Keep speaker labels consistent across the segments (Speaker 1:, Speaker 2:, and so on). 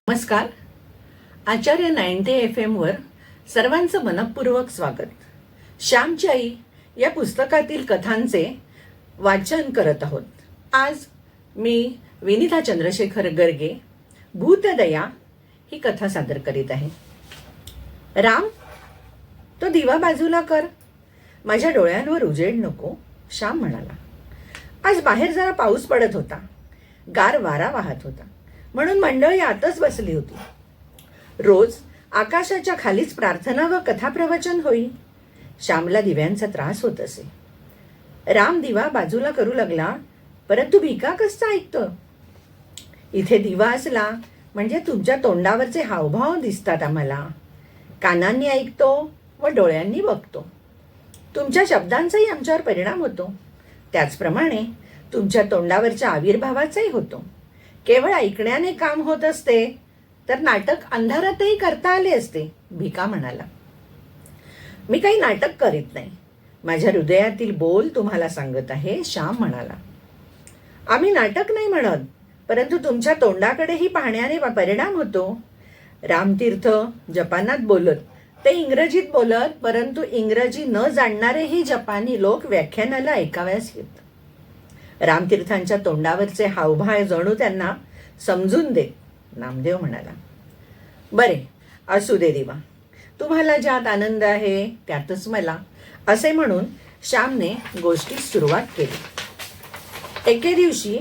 Speaker 1: नमस्कार. आचार्य 90 FM वर सर्वांचं मनपूर्वक स्वागत. श्यामची आई या पुस्तकातील कथांचे वाचन करत आहोत. आज मी विनिता चंद्रशेखर गर्गे भूतदया ही कथा सादर करीत आहे. राम, तो दिवा बाजूला कर, माझ्या डोळ्यांवर उजेड नको, श्याम म्हणाला. आज बाहेर जरा पाऊस पडत होता, गार वारा वाहत होता, म्हणून मंडळी आतच बसली होती. रोज आकाशाच्या खालीच प्रार्थना व कथाप्रवचन होई. श्यामला दिव्यांचा त्रास होत असे. राम दिवा बाजूला करू लागला, परंतु भिका कसं ऐकतं? इथे दिवा असला म्हणजे तुमच्या तोंडावरचे हावभाव दिसतात आम्हाला. कानांनी ऐकतो व डोळ्यांनी बघतो. तुमच्या शब्दांचाही आमच्यावर परिणाम होतो. त्याचप्रमाणे तुमच्या तोंडावरच्या आविर्भावाचाही होतो. केवळ ऐकण्याने काम होत असते तर नाटक अंधारातही करता आले असते, भिका म्हणाला. मी काही नाटक करीत नाही, माझ्या हृदयातील बोल तुम्हाला सांगत आहे, श्याम म्हणाला. आम्ही नाटक नाही म्हणत, परंतु तुमच्या तोंडाकडेही पाहण्याने परिणाम होतो. रामतीर्थ जपानात बोलत, ते इंग्रजीत बोलत, परंतु इंग्रजी न जाणणारेही जपानी लोक व्याख्यानाला ऐकाव्यास येत. रामतीर्थांच्या तोंडावरचे हावभाव जणू त्यांना समजून दे, नामदेव म्हणाला. बरे, असू दे दिवा, तुम्हाला ज्यात आनंद आहे त्यातच मला, असे म्हणून श्यामने गोष्टीस सुरुवात केली. एके दिवशी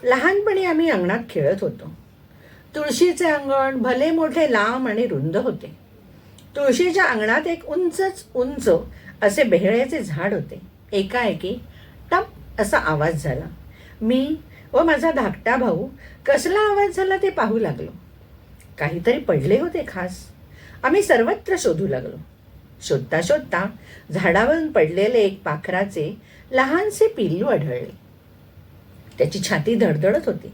Speaker 1: लहानपणी आम्ही अंगणात खेळत होतो. तुळशीचे अंगण भले मोठे, लांब आणि रुंद होते. तुळशीच्या अंगणात एक उंच असे बेहळ्याचे झाड होते. एकाएकी टप असा आवाज झाला. मी व माझा धाकटा भाऊ कसला आवाज झाला ते पाहू लागलो. काहीतरी पडले होते खास. आम्ही सर्वत्र शोधू लागलो. शोधता शोधता झाडावरून पडलेले एक पाखराचे लहानसे पिल्लू आढळले. त्याची छाती धडधडत होती.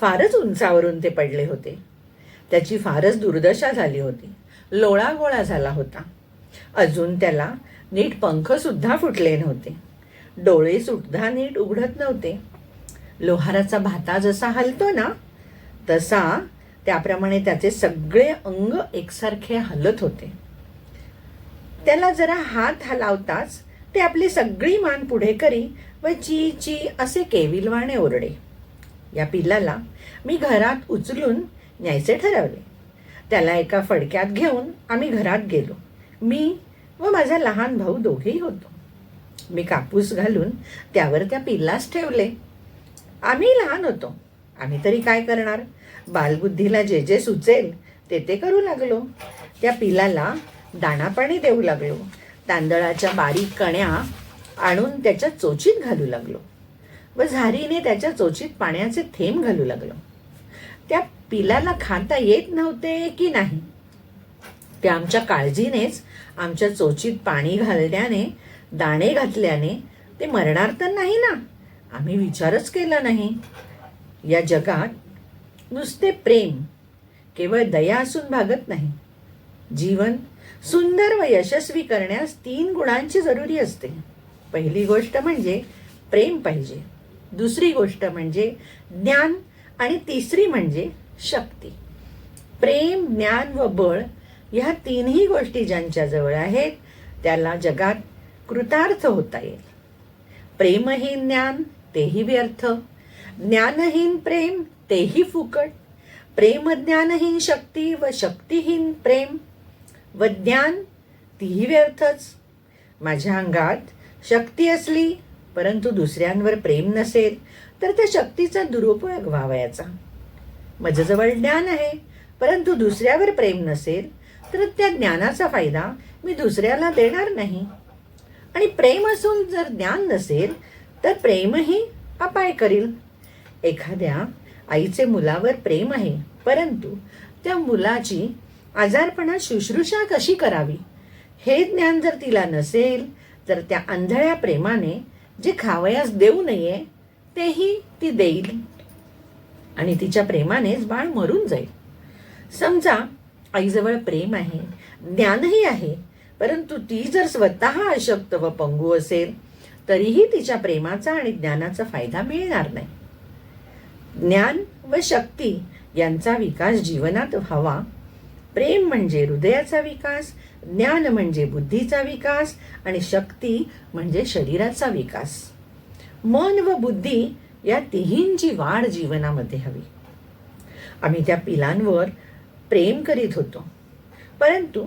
Speaker 1: फारच उंचावरून ते पडले होते. त्याची फारच दुर्दशा झाली होती. लोळागोळा झाला होता. अजून त्याला नीट पंख सुद्धा फुटले नव्हते. डोळे सुद्धा नीट उघडत नव्हते. लोहाराचा भाता जसा हलतो ना तसा त्याप्रमाणे त्याचे सगळे अंग एकसारखे हलत होते. त्याला जरा हात हलावताच ते आपली सगळी मान पुढे करी व ची ची असे केविलवाणे ओरडे. या पिल्लाला मी घरात उचलून न्यायचे ठरवले. त्याला एका फडक्यात घेऊन आम्ही घरात गेलो. मी व माझा लहान भाऊ दोघेही होतो. मी कापूस घालून त्यावर त्या पिल्लास ठेवले. आम्ही लहान होतो, आम्ही तरी काय करणार? बालबुद्धीला जे जे सुचेल ते ते करू लागलो. त्या पिल्लाला दाणापाणी देऊ लागलो. तांदळाच्या बारीक कण्या आणून त्याच्या चोचीत घालू लागलो व झारीने त्याच्या चोचीत पाण्याचे थेंब घालू लागलो. त्या पिल्लाला खाता येत नव्हते की नाही, त्या आमच्या काळजीनेच आमच्या चोचीत पाणी घालण्याने, दाणे घातल्याने ते मरणार तर नाही ना, आम्ही विचारच केला नाही. या जगात नुसते प्रेम, केवळ दया असून भागत नाही. जीवन सुंदर व यशस्वी करण्यास 3 गुणांची जरुरी असते. पहिली गोष्ट म्हणजे प्रेम पाहिजे, दुसरी गोष्ट म्हणजे ज्ञान आणि तिसरी म्हणजे शक्ती. प्रेम, ज्ञान व बळ ह्या 3ही गोष्टी ज्यांच्याजवळ आहेत त्याला जगात कृतार्थ होता येईल. प्रेमहीन ज्ञान तेही व्यर्थ, ज्ञानहीन प्रेम तेही फुकट, प्रेम ज्ञानहीन शक्ती व शक्तीहीन प्रेम व ज्ञान तीही व्यर्थच. माझ्या अंगात शक्ती असली परंतु दुसऱ्यांवर प्रेम नसेल तर त्या शक्तीचा दुरुपयोग व्हावयाचा. माझ्याजवळ ज्ञान आहे परंतु दुसऱ्यावर प्रेम नसेल तर त्या ज्ञानाचा फायदा मी दुसऱ्याला देणार नाही. आणि प्रेम असून जर ज्ञान नसेल तर प्रेमही अपाय करील. एखाद्या आईचे मुलावर प्रेम आहे परंतु त्या मुलाची आजारपणात शुश्रूषा कशी करावी हे ज्ञान जर तिला नसेल तर त्या आंधळ्या प्रेमाने जे खावयास देऊ नये तेही ती देईल आणि तिच्या प्रेमानेच बाळ मरून जाईल. समजा आईजवळ प्रेम आहे, ज्ञानही आहे, परंतु ती जर स्वतः अशक्त व पंगू असेल तरीही तिच्या प्रेमाचा आणि ज्ञानाचा फायदा मिळणार नाही. ज्ञान व शक्ती यांचा विकास जीवनात व्हावा. प्रेम म्हणजे हृदयाचा विकास, ज्ञान म्हणजे बुद्धीचा विकास आणि शक्ती म्हणजे शरीराचा विकास. मन व बुद्धी या तिन्हींची वाढ जीवनामध्ये हवी. आम्ही त्या पिलांवर प्रेम करीत होतो, परंतु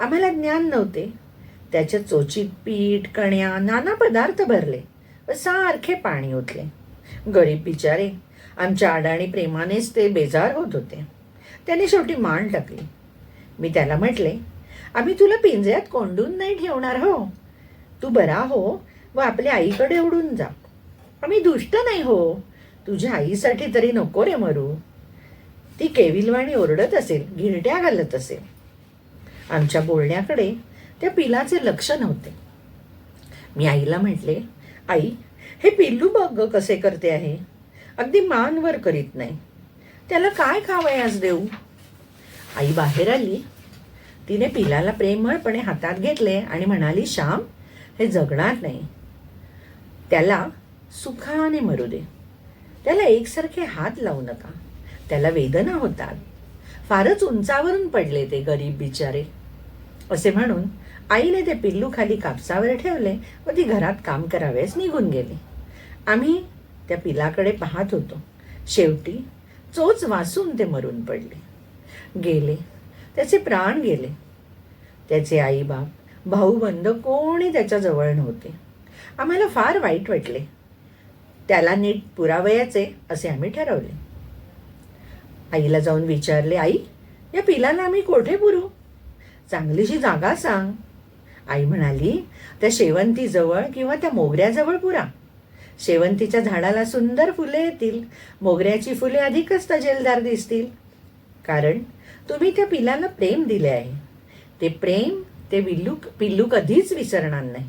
Speaker 1: आम्हाला ज्ञान नव्हते. त्याच्या चोचीत पीठ, कण्या, नाना पदार्थ भरले व सारखे पाणी ओतले. गरीब बिचारे आमच्या अडाणी प्रेमानेच ते बेजार होत होते. त्याने शेवटी मान टाकली. मी त्याला म्हटले, आम्ही तुला पिंजऱ्यात कोंडून नाही ठेवणार हो. तू बरा हो व आपल्या आईकडे उडून जा. आम्ही दुष्ट नाही हो. तुझ्या आईसाठी तरी नको रे मरू. ती केविलवाणी ओरडत असेल, गिरट्या घालत असेल. आमच्या बोलण्याकडे त्या पिलाचे लक्ष नव्हते. मी आईला म्हटले, आई, हे पिल्लू बघ कसे करते आहे. अगदी मानवर करीत नाही. त्याला काय खावयास देऊ. आई बाहेर आली. तिने पिलाला प्रेमळपणे हातात घेतले आणि म्हणाली, श्याम, हे जगणार नाही. त्याला सुखाने मरू दे. त्याला एकसारखे हात लावू नका. त्याला वेदना होतात. फारच उंचावरून पडले ते गरीब बिचारे. असे म्हणून आईने ते पिल्लू खाली कापसावर ठेवले व ती घरात काम कराव्यास निघून गेली. आम्ही त्या पिलाकडे पाहत होतो. शेवटी चोच वासून ते मरून पडले. गेले. त्याचे प्राण गेले. त्याचे आईबाप, भाऊबंद कोणी त्याच्याजवळ नव्हते. आम्हाला फार वाईट वाटले. त्याला नीट पुरावयाचे असे आम्ही ठरवले. आईला जाऊन विचारले, आई, या पिलाला आम्ही कोठे पुरू. चांगलीशी जागा सांग. आई म्हणाली, त्या शेवंतीजवळ किंवा त्या मोगऱ्याजवळ पुरा. शेवंतीच्या झाडाला सुंदर फुले येतील. मोगऱ्याची फुले अधिकच तजेलदार दिसतील. कारण तुम्ही त्या पिलाला प्रेम दिले आहे. ते प्रेम ते पिल्लू कधीच विसरणार नाही.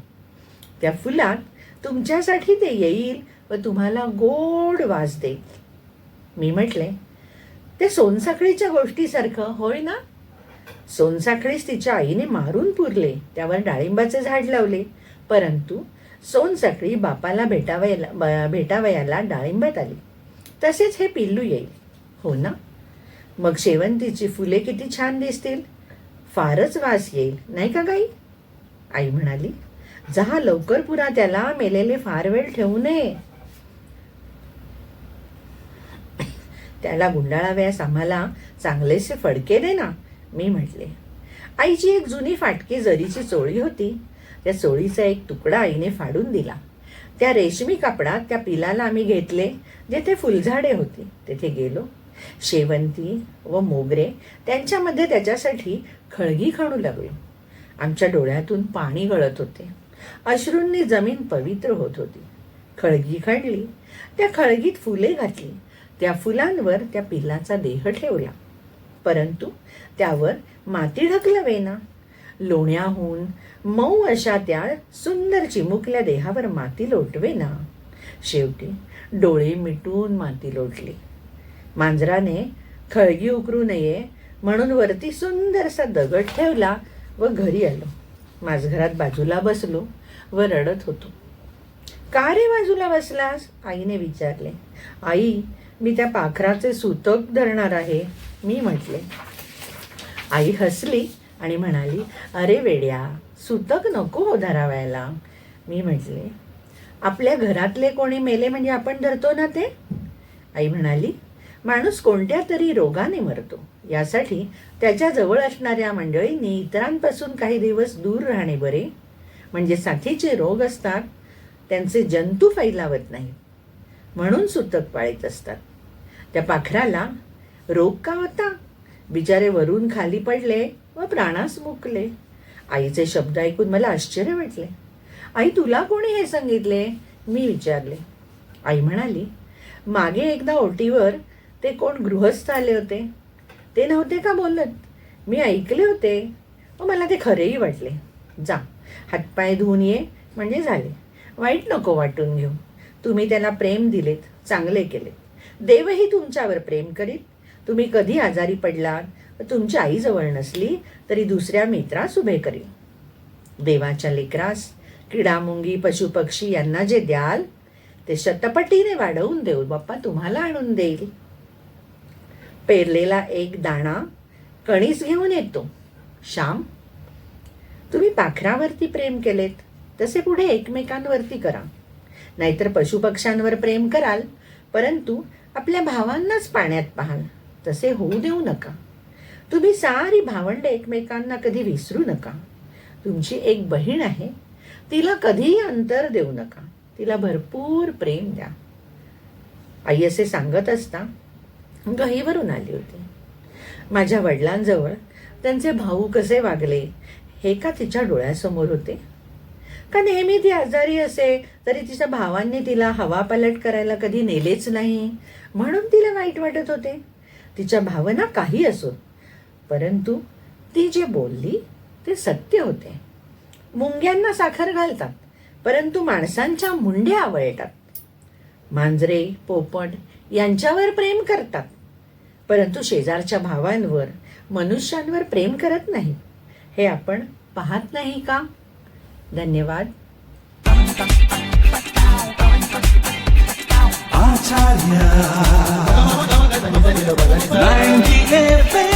Speaker 1: त्या फुलात तुमच्यासाठी ते येईल व तुम्हाला गोड वास देईल. मी म्हटले, ते सोनसाखळीच्या गोष्टीसारखं होय ना. सोनसाखळीस तिच्या आईने मारून पुरले, त्यावर डाळिंबाचे झाड लावले. परंतु सोनसाखळी बापाला भेटावयाला डाळिंबात आली. तसेच हे पिल्लू येईल, हो ना. मग शेवंतीची फुले किती छान दिसतील. फारच वास येईल, नाही का गाई. आई म्हणाली, जा लवकर पुरा त्याला. मेलेले फार वेळ ठेवू नये. त्याला गुंडाळाव्यास आम्हाला चांगलेसे फडके दे ना. मी म्हटले. आईची एक जुनी फाटकी जरीची चोळी होती. त्या चोळीचा एक तुकडा आईने फाडून दिला. त्या रेशमी कापडात त्या पिलाला आम्ही घेतले. जेथे फुलझाडे होती तेथे गेलो. शेवंती व मोगरे त्यांच्यामध्ये त्याच्यासाठी खळगी खणू लागलो. आमच्या डोळ्यातून पाणी गळत होते. अश्रूंनी जमीन पवित्र होत होती. खळगी खणली. त्या खळगीत फुले घातली. त्या फुलांवर त्या पिलाचा देह ठेवला. परंतु त्यावर माती ढकलवेना. लोण्याहून मऊ अशा त्या सुंदर चिमुकल्या देहावर माती लोटवेना. शेवटी डोळे मिटून माती लोटली. मांजराने खळगी उकरू नये म्हणून वरती सुंदरसा दगड ठेवला व घरी आलो. माझघरात बाजूला बसलो व रडत होतो. का रे बाजूला बसलास. आईने विचारले. आई, मी त्या पाखराचे सुतक धरणार आहे. मी म्हटले. आई हसली आणि म्हणाली, अरे वेड्या, सुतक नको हो धरावायला. मी म्हटले, आपल्या घरातले कोणी मेले म्हणजे आपण धरतो ना ते. आई म्हणाली, माणूस कोणत्या तरी रोगाने मरतो. यासाठी त्याच्या जवळ असणाऱ्या मंडळींनी इतरांपासून काही दिवस दूर राहणे बरे. म्हणजे साथीचे रोग असतात, त्यांचे जंतू फैलावत नाहीत म्हणून सुतक पाळीत असतात. त्या पाखराला रोग का होता. बिचारे वरून खाली पडले व प्राणास मुकले. आईचे शब्द ऐकून मला आश्चर्य वाटले. आई, तुला कोणी हे सांगितले. मी विचारले. आई म्हणाली, मागे एकदा ओटीवर ते कोण गृहस्थ आले होते. ते नव्हते का बोलत. मी ऐकले होते व मला ते खरेही वाटले. जा, हातपाय धुवून ये म्हणजे झाले. वाईट नको वाटून घेऊ. तुम्ही त्याला प्रेम दिलेत, चांगले केले. देवही तुमच्यावर प्रेम करीत. तुम्ही कधी आजारी पडलात व तुमची आई जवळ नसली तरी दुसऱ्या मित्रास उभे करील. देवाच्या लेकरास, किडामुंगी, पशुपक्षी यांना जे द्याल ते शतपटीने वाढवून देऊ बाप्पा तुम्हाला आणून देईल. पेरलेला एक दाणा कणीस घेऊन येतो. श्याम, तुम्ही पाखरावरती प्रेम केलेत तसे पुढे एकमेकांवरती करा. नाहीतर पशुपक्ष्यांवर प्रेम कराल, परंतु आपल्या भावांनाच पाण्यात पाहाल. तसे होऊ देऊ नका. तुम्ही सारी भावंडे एकमेकांना कधी विसरू नका. तुमची एक बहीण आहे, तिला कधीही अंतर देऊ नका. तिला भरपूर प्रेम द्या. आई असे सांगत असता गहीवरून आली होती. माझ्या वडिलांजवळ त्यांचे भाऊ कसे वागले हे का तिच्या डोळ्यासमोर होते. का नेहमी ती आजारी असे तरी तिच्या भावांनी तिला हवापालट करायला कधी नेलेच नाही म्हणून तिला वाईट वाटत होते. तिच्या भावना काही असोत, परंतु ती जे बोलली ते सत्य होते. मुंग्यांना साखर घालतात, परंतु माणसांच्या मुंड्या आवळतात. मांजरे, पोपट यांच्यावर प्रेम करतात, परंतु शेजारच्या भावांवर, मनुष्यांवर प्रेम करत नाही. हे आपण पाहत नाही का? धन्यवाद.
Speaker 2: Acharya 90 FM